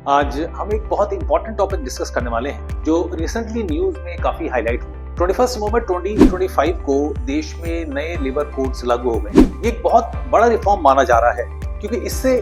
आज हम एक बहुत इंपॉर्टेंट टॉपिक डिस्कस करने वाले हैं जो रिसेंटली न्यूज में काफी हाईलाइट हुआ। 21 नवंबर 2025 को देश में नए लेबर कोड्स लागू हो गए। ये एक बहुत बड़ा रिफॉर्म माना जा रहा है क्योंकि इससे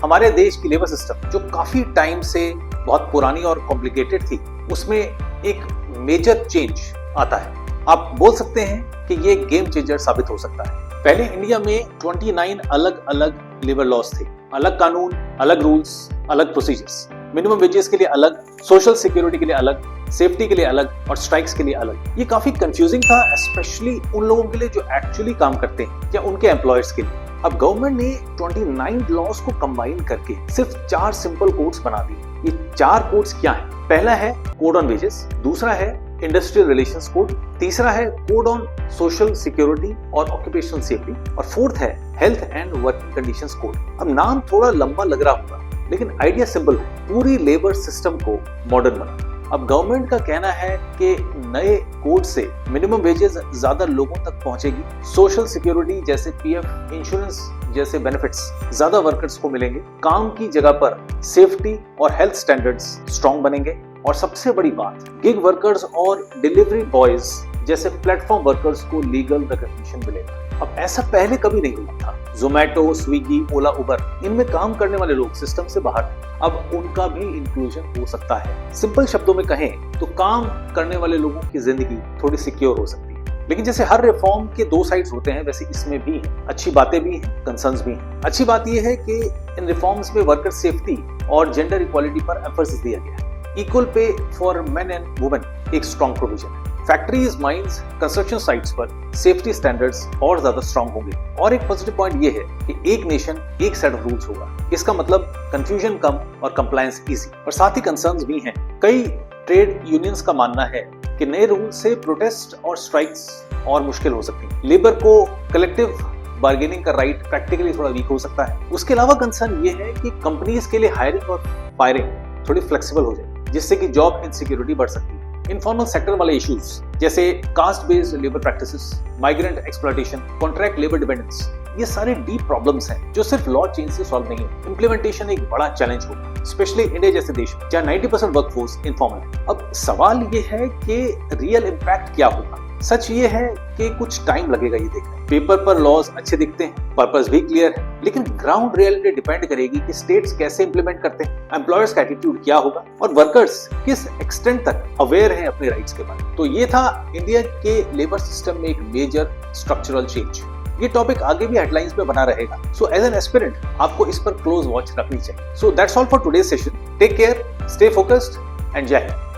हमारे देश की लेबर सिस्टम जो काफी टाइम से बहुत पुरानी और कॉम्प्लिकेटेड थी उसमें एक मेजर चेंज आता है। आप बोल सकते हैं कि ये गेम चेंजर साबित हो सकता है। पहले इंडिया में 29 अलग अलग लेबर लॉज थे, अलग कानून, अलग रूल्स, अलग प्रोसीजर्स, मिनिमम वेजेस के लिए अलग, सोशल सिक्योरिटी के लिए अलग, सेफ्टी के लिए अलग और स्ट्राइक्स के लिए अलग। ये काफी कंफ्यूजिंग था, स्पेशली उन लोगों के लिए जो एक्चुअली काम करते हैं या उनके एम्प्लॉयर्स के लिए। अब गवर्नमेंट ने 29 लॉज को कंबाइन करके सिर्फ 4 सिंपल कोड्स बना दिए। ये 4 कोड्स क्या हैं? पहला है कोड ऑन वेजेस, दूसरा है इंडस्ट्रियल रिलेशंस कोड, तीसरा है कोड ऑन सोशल सिक्योरिटी और ऑक्यूपेशनल सेफ्टी और फोर्थ है health and working conditions code. अब नाम थोड़ा लंबा लग रहा होगा लेकिन आइडिया सिंपल है, पूरी लेबर सिस्टम को मॉडर्न बना। अब गवर्नमेंट का कहना है कि नए कोड से मिनिमम वेजेस ज्यादा लोगों तक पहुंचेगी, सोशल सिक्योरिटी जैसे पीएफ, इंश्योरेंस जैसे बेनिफिट्स ज्यादा वर्कर्स को मिलेंगे, काम की जगह पर सेफ्टी और हेल्थ स्टैंडर्ड्स स्ट्रॉन्ग बनेंगे और सबसे बड़ी बात, गिग वर्कर्स और डिलीवरी बॉयज जैसे प्लेटफॉर्म वर्कर्स को लीगल रिकॉग्निशन मिलेगा। अब ऐसा पहले कभी नहीं हुआ था। जोमैटो, स्विगी, ओला, उबर, इनमें काम करने वाले लोग सिस्टम से बाहर थे, अब उनका भी इंक्लूजन हो सकता है। सिंपल शब्दों में कहें तो काम करने वाले लोगों की जिंदगी थोड़ी सिक्योर हो सकती है। लेकिन जैसे हर रिफॉर्म के 2 साइड्स होते हैं वैसे इसमें भी है, अच्छी बातें भी हैं, कंसर्न्स भी हैं। अच्छी बात यह है कि इन रिफॉर्म्स में वर्कर सेफ्टी और जेंडर इक्वालिटी पर एम्फेसिस दिया गया है। Equal pay for main and women एक स्ट्रॉन्ग प्रोविजन है। फैक्ट्रीज, माइंस, कंस्ट्रक्शन साइट्स पर सेफ्टी स्टैंडर्ड्स और ज्यादा स्ट्रॉन्ग होंगे। और एक पॉजिटिव पॉइंट ये है कि एक नेशन एक सेट ऑफ रूल्स होगा। इसका मतलब कंफ्यूजन कम और कंप्लायंस इजी। और साथ ही कंसर्न्स भी हैं। कई ट्रेड यूनियंस का मानना है कि नए रूल से प्रोटेस्ट और स्ट्राइक्स और मुश्किल हो सकती है। लेबर को कलेक्टिव बार्गेनिंग का राइट प्रैक्टिकली थोड़ा वीक हो सकता है। उसके अलावा कंसर्न ये है कि कंपनीज के लिए हायरिंग और फायरिंग थोड़ी फ्लेक्सिबल हो जाए जिससे कि जॉब इनसिक्योरिटी बढ़ सकती है। इनफॉर्मल सेक्टर वाले इश्यूज जैसे caste based labour practices, migrant exploitation, contract labour dependence, ये सारे डीप प्रॉब्लम्स हैं जो सिर्फ लॉ चेंज से सॉल्व नहीं है। इंप्लीमेंटेशन एक बड़ा चैलेंज होगा, स्पेशली इंडिया जैसे देश में जहाँ 90% वर्कफोर्स इनफॉर्मल है। अब सवाल ये है कि रियल इम्पैक्ट क्या होगा। सच ये है कि कुछ टाइम लगेगा ये देखने। पेपर पर लॉज अच्छे दिखते हैं, पर्पस भी क्लियर है, लेकिन ग्राउंड रियलिटी डिपेंड करेगी कि स्टेट्स कैसे इंप्लीमेंट करते हैं, एम्प्लॉयर्स का एटीट्यूड क्या होगा और वर्कर्स किस एक्सटेंट तक अवेयर हैं अपने राइट्स के बारे में। तो ये था इंडिया के लेबर सिस्टम में एक मेजर स्ट्रक्चरल चेंज। ये टॉपिक आगे भी हेडलाइंस में बना रहेगा। सो एज एन एस्पिरेंट आपको इस पर क्लोज वॉच रखनी चाहिए। So that's all for today's session. Take care, stay focused and Jai Hind.